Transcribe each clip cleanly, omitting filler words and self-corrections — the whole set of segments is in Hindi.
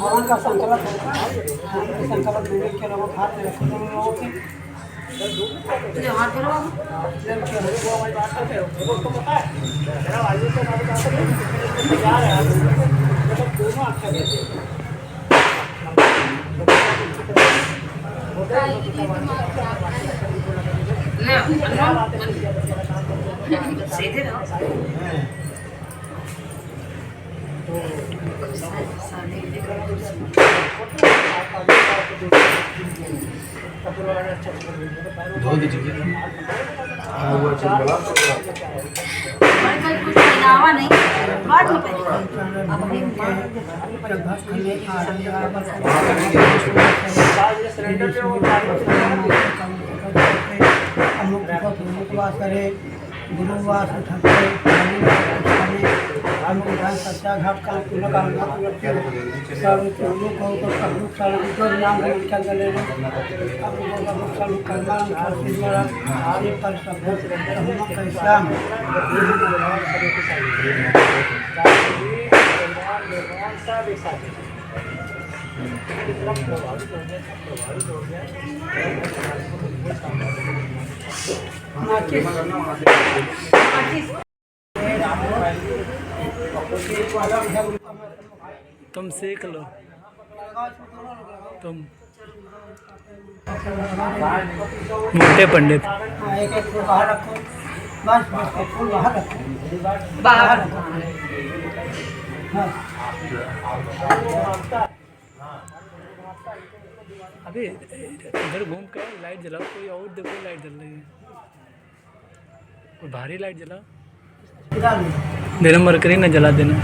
हवन का संकल्प होता है। संकल्प देने के लोगों हाथ में रखो तुम लोगों के हाथ करो हमारी बात करते हो उसको पता है मेरा वायु से बात करते हैं जा रहा है मतलब दोनों अच्छा देते हैं ना सीधे रहो धो दीजिए कुछ बनावा नहीं बाद में करे गुरुवार उठाते सच्चा घाट का नाम तुम सीख लो तुम मोटे पंडित एक एक फूल बाहर रखो बस बस फूल बाहर रखो बाहर अभी इधर घूम कर लाइट जलाओ कोई और देखो लाइट जल रही है कोई भारी लाइट जलाओ दिन मरकरी न जला देना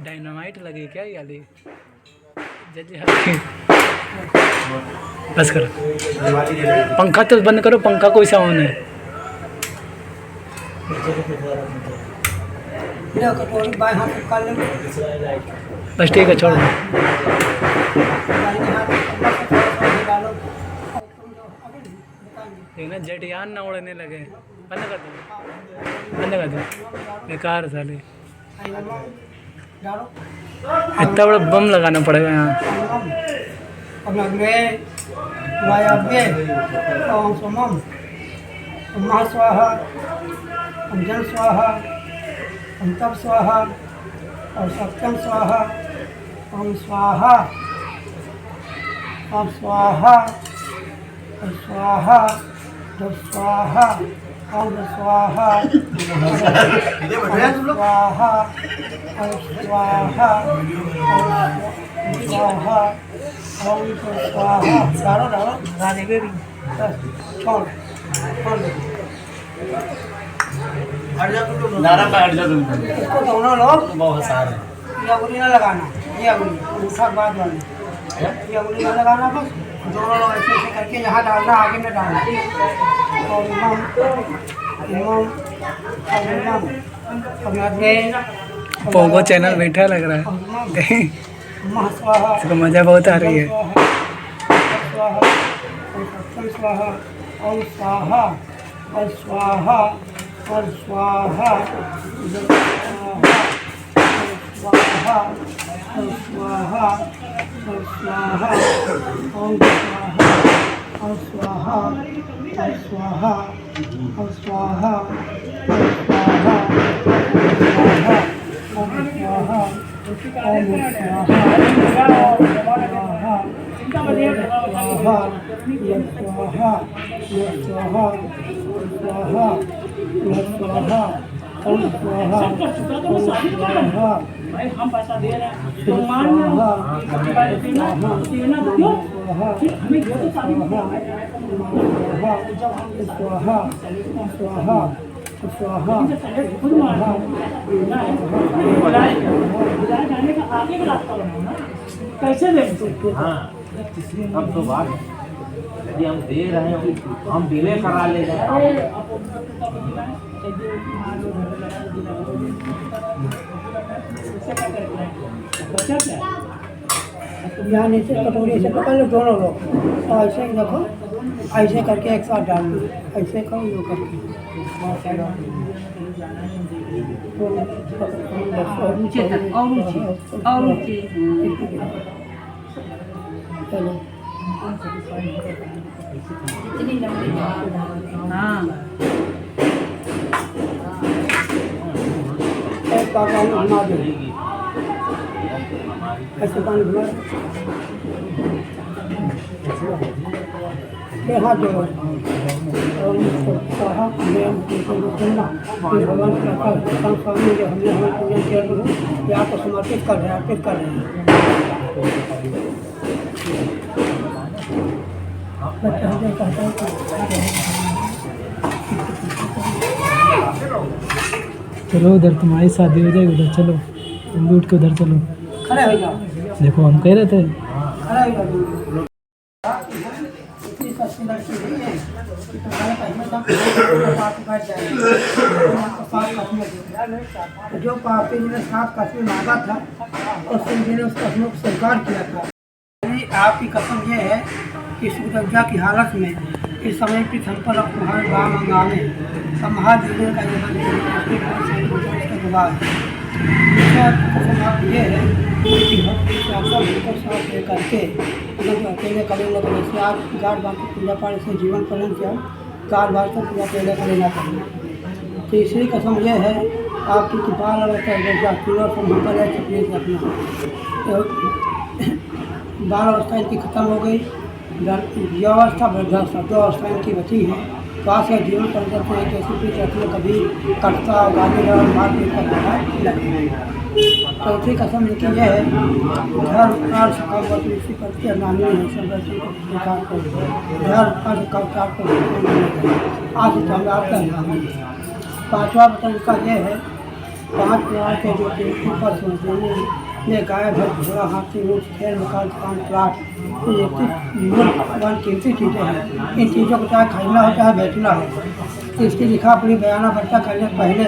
डायनामाइट लगी क्या याली बस करो पंखा तो बंद करो पंखा कोई सा ऑन है बस ठीक है छोड़ देखना जेटयान ना उड़ने लगे बंद कर दो बेकार साले इतना बड़ा बम लगाना पड़ेगा यहाँ स्वाहा जल स्वाहा तप स्वाहा और सत्यम स्वाहा ओम स्वाहा ओम स्वाहा स्वाहा स्वाहा ओम स्वाहा स्वाहा स्वाहा स्वाहा ओम स्वाहा डालो डालो डाले भी छोड़ इसको दोनों लोग बहुत सारे ये अंगुली ना लगाना ये अंगुली अंगूठा बाद वाली ये अंगुली ना लगाना बस दोनों लोग ऐसे ऐसे करके यहाँ डालना आगे में डालना और इमाम इमाम और इमाम पोगो चैनल बैठा लग रहा है इसको मजा बहुत आ रही है स्वाहा ओम स्वाहा और स्वाहा और स्वाहा स्वाहा स्वाहा स्वाहा ओम स्वाहा स्वाहा स्वाहा स्वाहा ओम स्वाहा भाई हम पैसा दे रहे हैं तो मान लो हमें जो तो शादी में खुद जाने का आगे का रास्ता बनाओ ना, कैसे दे। हाँ अब तो बात है, यदि हम दे रहे हैं तो हम डिले करा ले जाए। यहाँ नीचे कटोरी से पकड़ लो दोनों लोग और ऐसे ही रखो, ऐसे करके एक साथ डाल दो, ऐसे करो लो करके नीचे तक और नीचे चलो। इतनी लंबी हाँ एक पानी घुमा दो, ऐसे पानी घुमा फिर हाथ जोड़ो भगवान स्वामी जो हमने हमें पूजन किया तो आपको समर्पित कर रहे हैं, अर्पित कर रहे हैं। बच्चा हमें कहता है चलो उधर तुम्हारी शादी हो जाएगी, उधर चलो, तुम भी उठ के उधर चलो। खड़े हो जाओ, देखो हम कह रहे थे खड़े हो जाओ। इतनी सस्ती लड़की नहीं है कि तुम्हारे पहले तक बैठ जाएगी। जो पापी जी ने 7 कसमें मांगा था और सिंह जी ने उस कसमों को स्वीकार किया था। आपकी कसम ये है कि सुरक्षा की हालत में इस समय की हम पर तुम्हारे बाम मंगाने संभाल जीने का जवाब कसम आप ये है कि भक्ति से आप सब बिल्कुल साथ ले करके अगर अकेले करेंगे तो जैसे आप गाड़ बार की पूजा पाठ से जीवन पालन किया गाड़ बार को पूजा अकेले करेगा करना। तो इसलिए कसम यह है आपकी कृपा अवस्था जैसा तीनों संभल है छपी अपना बाल अवस्था इनकी खत्म हो गई, युवावस्था वृद्धावस्था 2 अवस्था इनकी बची है। स्वास्थ्य या जीवन परिवर्तन है कैसी भी चर्चा कभी कटता गाली और मारपीट का लगा। चौथी कसम इनकी यह है धर्म अर्थ कवच इसी प्रति अनामी है संरक्षण को स्वीकार करो। धर्म अर्थ कवचार को आज सम्राट का नाम है। 5वां वचन का यह है 5 प्रकार के जो तीर्थों पर सोचने ये गाय भर घोड़ा हाथी ऊँट खेल मकान दुकान प्लाट ये वन कीमती चीज़ें हैं। इन चीज़ों को चाहे खरीदना हो चाहे बेचना हो तो इसकी लिखा पढ़ी बयाना पर्चा करने से पहले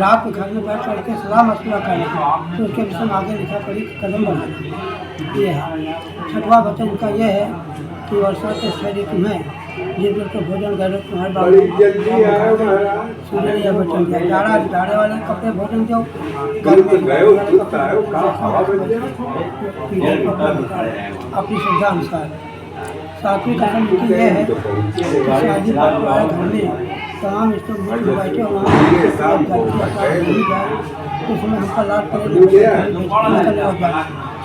रात को घर में बैठ करके सलाह मशवरा करना तो उसके विषय में आगे लिखा पढ़ी कदम बढ़ाना ये है। 6वां वचन का ये है कि वर्षा के शरीर तुम्हें जिन को भोजन गए तुम्हारे बाबू सूर्य ने यह वचन दिया जाड़े वाले कपड़े भोजन दो अपनी सुविधा अनुसार। 7वीं कसम की यह है कि शादी वाले घर में तमाम स्टोर बैठे उसमें हमका लाभ पड़ेगा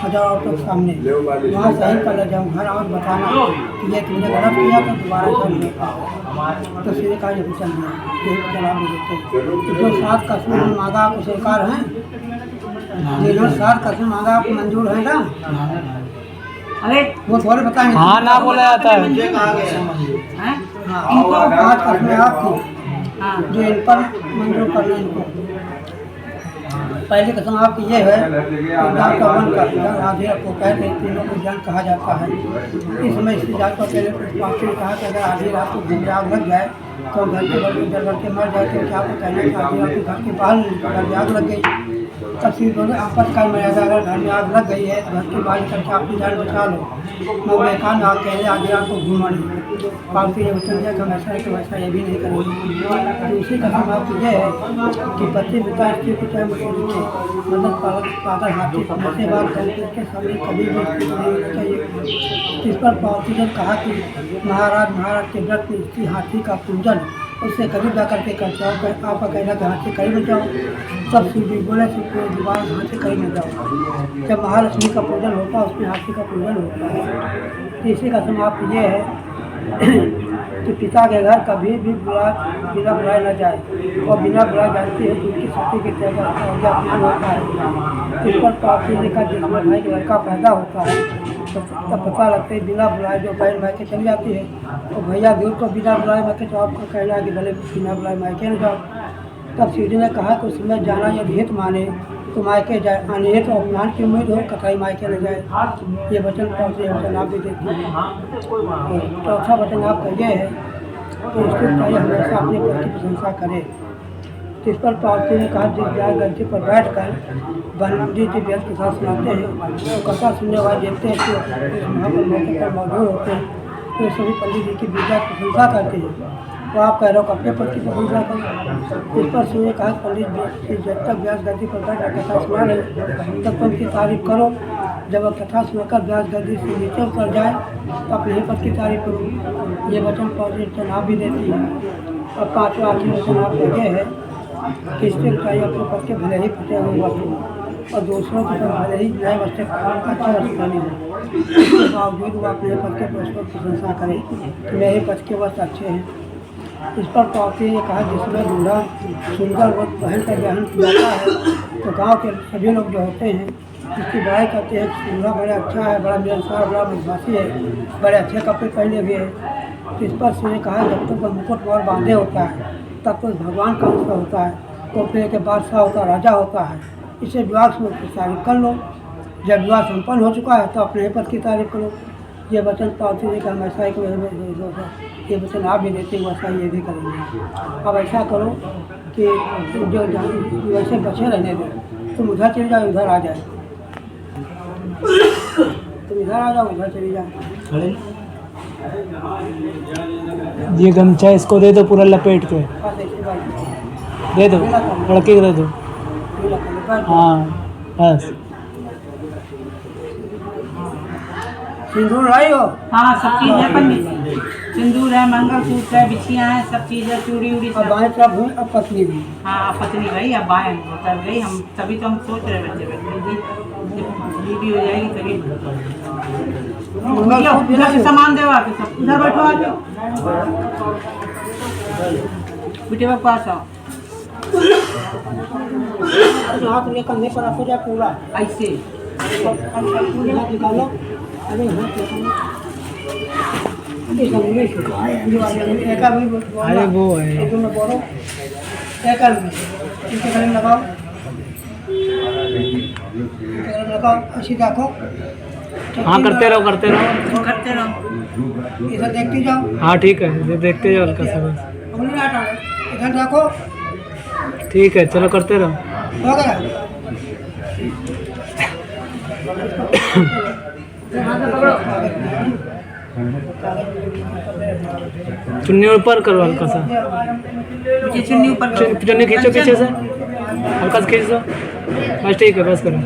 1000 औरतों के सामने वहाँ सही कर ले जाऊँ घर और बताना कि ये तुमने गलत किया तो दोबारा कर ले तो सीधे का ये चल दिया यही जवाब दे देते। जो 7 कसमें मांगा आपको स्वीकार हैं, जिन्होंने 7 कसमें मांगा आपको मंजूर है ना? अरे वो थोड़े बताएंगे। हाँ ना बोला जाता है। इनको 5 कसमें आपकी जो इन पर मंजूर करना इनको। पहली कसम आपकी ये है जान का वन का आधे आपको कहते हैं तीनों को जान कहा जाता है। इस समय इस जात को पहले पापी ने कहा कि अगर आधी रात को घूम आग लग जाए तो घर के बल जल के मर जाए तो क्या आपको कहना कि आधी रात को घर के बाहर आग लग गई तब फिर बोले आपातकाल मर्यादा, अगर घर में आग लग गई है तो घर की बाहर करके अपनी जान बचा लो। मैं कहा ना कहने आगे आपको घूमा नहीं पालतू ये बच्चन दिया कि हम ऐसा है कि वैसा ये भी नहीं करेंगे। तो इसी का समाप्त ये है कि पति पिता स्त्री को चाहे मुझे नीचे मतलब पागल हाथी से बात करके सामने कभी भी स्थिति नहीं होनी चाहिए। इस पर पालतू ने कहा कि महाराज के व्रत में स्त्री हाथी का पूजन उससे करीब जा करके करते हो। आपका कहना कि हाथ से करीब न जाओ, सब शिव जी बोले शिव दीवार हाथ से करीब न जाओ। जब महालक्ष्मी का पूजन होता है उसमें हाथी का पूजन होता है। तो इसी का समाप्त ये है कि पिता के घर कभी भी बिना बुलाए न जाए और बिना बुलाए जानते हैं कि उनकी सती की त्याग अपमान होता है। इस पर पापी ने कहा जिसमें भाई का लड़का पैदा होता है तो तब पता लगता है बिना बुलाए जो बहन मायके चली जाती है तो भैया दूर को बिना बुलाए मायके, तो आपका कहना है कि भले बिना बुलाए मायके न जाओ। तब शिव जी ने कहा कि उसमें जाना यदि हित माने तो मायके जाए, आने तो अपमान की उम्मीद हो कथाई मायके न जाए। ये वचन पालतू ये वचन आप भी देखते हैं। चौथा वचन आपका ये है कि इसके चाहिए हमेशा अपने पति की प्रशंसा करे। इस पर पालतू ने कहा जिस जाए गद्दी पर बैठ कर बंदी जी व्यर्थ कथा सुनाते हैं तो कथा सुनने वाले देखते हैं कि इस महापर मौके पर मौजूद होते हैं तो सभी पंडित जी की विद्या की प्रशंसा करते हैं। तो आप कह रहे हो अपने पद की प्रशंसा करो। इस पर सुनिए कहा पंडित जी जब तक व्यास गद्दी पर बैठ कथा सुना रहे तब तक उनकी तारीफ करो। जब वह कथा सुनकर व्यास गद्दी से नीचे उतर जाए तो अपने ही पद की तारीफ करो। ये वचन पौधे आप भी देती है। और पाँचवा आखिरी वचन आप लगे है कि इसके चाहिए अपने पद के भले ही फटे हुए वस्त्र और दूसरों के पर भले ही नए वस्त्र अच्छा वस्त्र पहने हो इसके बावजूद वो अपने पद के वस्त्रों की प्रशंसा करें कि मेरे पद के वस्त्र अच्छे हैं। इस पर पापी ने कहा जिसमें दूल्हा सुंदर वक्त पहन कर ग्रहण किया जाता है तो गाँव के सभी लोग जो होते हैं इसकी बड़ाई करते हैं कि दूल्हा बड़ा अच्छा है, बड़ा मिलनसार, बड़ा बदमाशी है, बड़े अच्छे कपड़े पहने हुए हैं। इस पर उसने कहा जब तक वह मुकुट मोर बांधे होता है तब तक भगवान का अंश होता है, तो फिर के बादशाह होता है, राजा होता है। इसे विवाह में तारीफ कर लो। जब विवाह संपन्न हो चुका है तो अपने पद की तारीफ करो। ये वचन पालतू ने कहा हम ऐसा ही ये वचन आप भी देते हैं वैसा ये भी करेंगे। अब ऐसा करो कि जो वैसे बचे रहने दो, तुम उधर चले जाओ उधर आ जाए, तुम इधर आ जाओ उधर चले जाओ। ये गमछा इसको दे दो पूरा लपेट के, दे दो लड़के को दे दो। हाँ बस सिंदूर लाई हो? हाँ सब चीज़ है पंडित जी, सिंदूर है, मंगलसूत्र है, बिछियाँ हैं, सब चीज़ है, चूड़ी उड़ी अब सब। बाएं तरफ हुई अब पत्नी भी। हाँ पत्नी गई अब बाएं उतर गई। हम तभी तो हम सोच रहे बच्चे जी बीवी हो जाएगी तभी उधर से सामान देवा के सब उधर बैठो आ जाओ बेटे के पास आओ। हाथ ले कंधे पर रखो जाए पूरा ऐसे हाथ निकालो। अरे हाथ अरे वो है बोलो क्या कर इनके गले में लगाओ, लगाओ ऐसी देखो। हाँ करते रहो करते रहो। इधर देखते जाओ। हाँ ठीक है, ये देखते जाओ हल्का सा बस। उंगली ना हटाओ, इधर देखो। ठीक है चलो करते रहो। हो गया। चुन्नी ऊपर करो हल्का सा, मुझे चुन्नी ऊपर चुन्नी खींचो पीछे से, हल्का से खींच दो बस। ठीक है बस करो।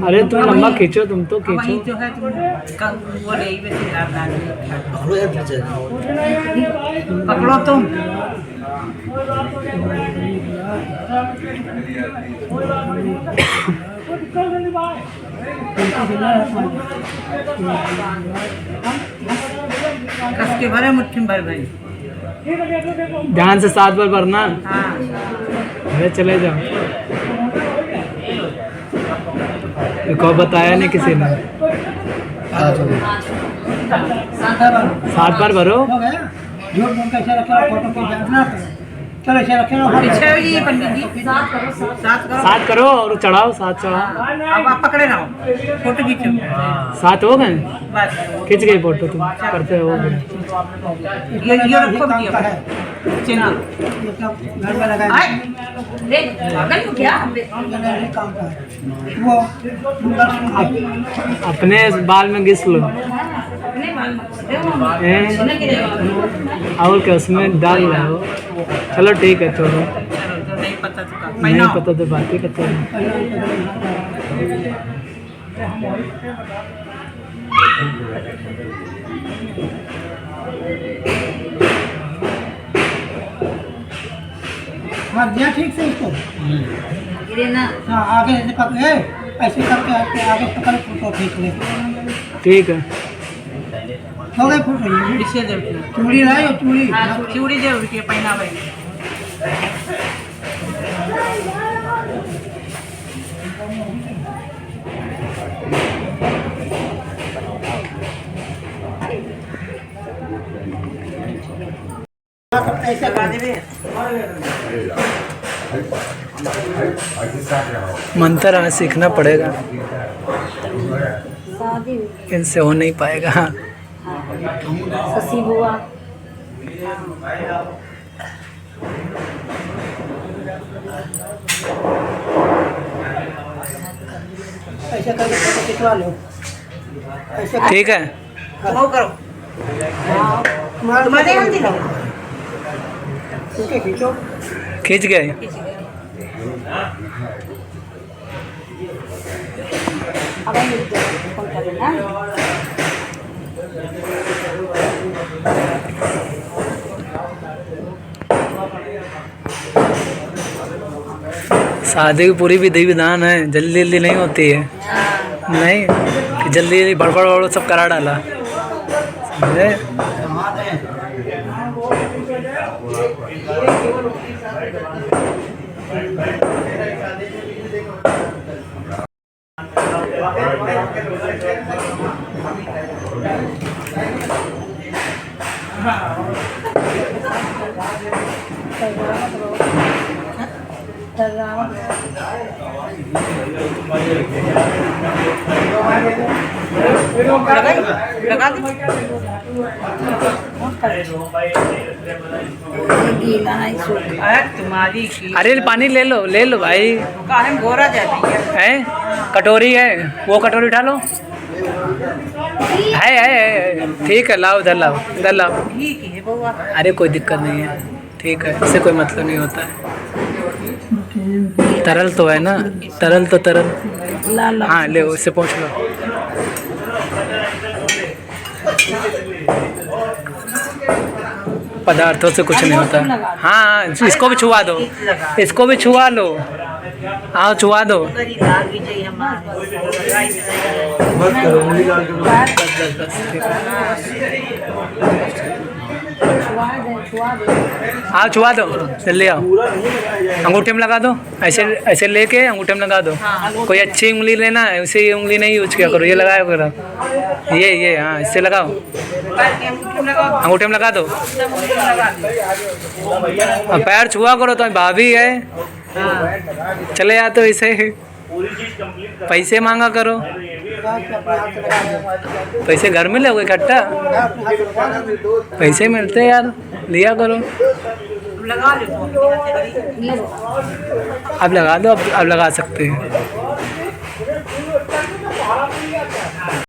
अरे तुम लंबा खींचो, तुम तो वही खींचो। जो है तुम वो रही पकड़ो तुम। कस के भरे मुट्ठी में भर भाई। ध्यान से 7 बार भरना। हाँ अरे चले जाओ। एक और बताया नहीं किसी ने। 7 बार भरो। हो गया। झूठ बोल कैसे रखा फोटो की जांचना चलो इसे रखे ना पीछे हो जी पंडित जी, साथ करो। साथ करो और चढ़ाओ, साथ चढ़ाओ। अब आप पकड़े रहो, फोटो खींचो। साथ हो गए, बस खींच गई फोटो तुम करते हो। ये रखो काम का भैया। है चिन्ह ये सब घर में लगाए आए ले पागल हो क्या? ये काम का है वो अपने बाल में घिस लो। अपने बाल मत हैं? सुन के देखो। और क्या उसमें डाल रहे हो? चलो ठीक है, छोड़ो। चलो जो नहीं पता तो का नहीं पता तो बात ही करते हैं। हाँ दिया ठीक से इसको गिरे ना। हाँ आगे से पकड़े ऐसे करके आगे पकड़ फोटो खींच ले ठीक है। हो गए फोटो ये पीछे दे चूड़ी लाए चूड़ी हाँ चूड़ी जरूर के पहना भाई। ऐसे लगा दे मंत्र हमें सीखना पड़ेगा, इनसे हो नहीं पाएगा। ससी बुआ ऐसे करके फोटो खिंचवा लो ऐसे ठीक है। वो करो तुम्हारे हल्दी लो। इनके खींचो खींच गए। अब हम फोन कर लेना। शादी की पूरी विधि विधान है, जल्दी जल्दी नहीं होती है। नहीं कि जल्दी जल्दी बड़बड़ बड़बड़ सब करा डाला, समझे? लगा दे गीला है सूखा। अरे तुम्हारी की अरे पानी ले लो भाई। काहे गोरा जाती है। है कटोरी है, वो कटोरी उठा लो। है ठीक है, लाओ इधर लाओ। ठीक है बउआ। अरे कोई दिक्कत नहीं है, ठीक है, इससे कोई मतलब नहीं होता है। तरल तो है ना, तरल। हाँ ले इससे पहुँच लो। पदार्थों से कुछ नहीं होता। हाँ इसको भी छुआ दो, इसको भी छुआ लो। हाँ छुआ दो। हाँ छुआ दो, जल्दी आओ। अंगूठे में लगा दो, ऐसे लेके अंगूठे में लगा दो। कोई अच्छी उंगली लेना है, उसी उंगली नहीं यूज किया करो, ये लगाया करो। ये हाँ इससे लगाओ, अंगूठे में लगा दो। और पैर छुआ करो, तो भाभी है चले जाते हो ऐसे। पैसे मांगा करो, पैसे घर में लोगे इकट्ठा, पैसे मिलते हैं यार, लिया करो। लगा लो अब लगा दो, अब लगा सकते हैं।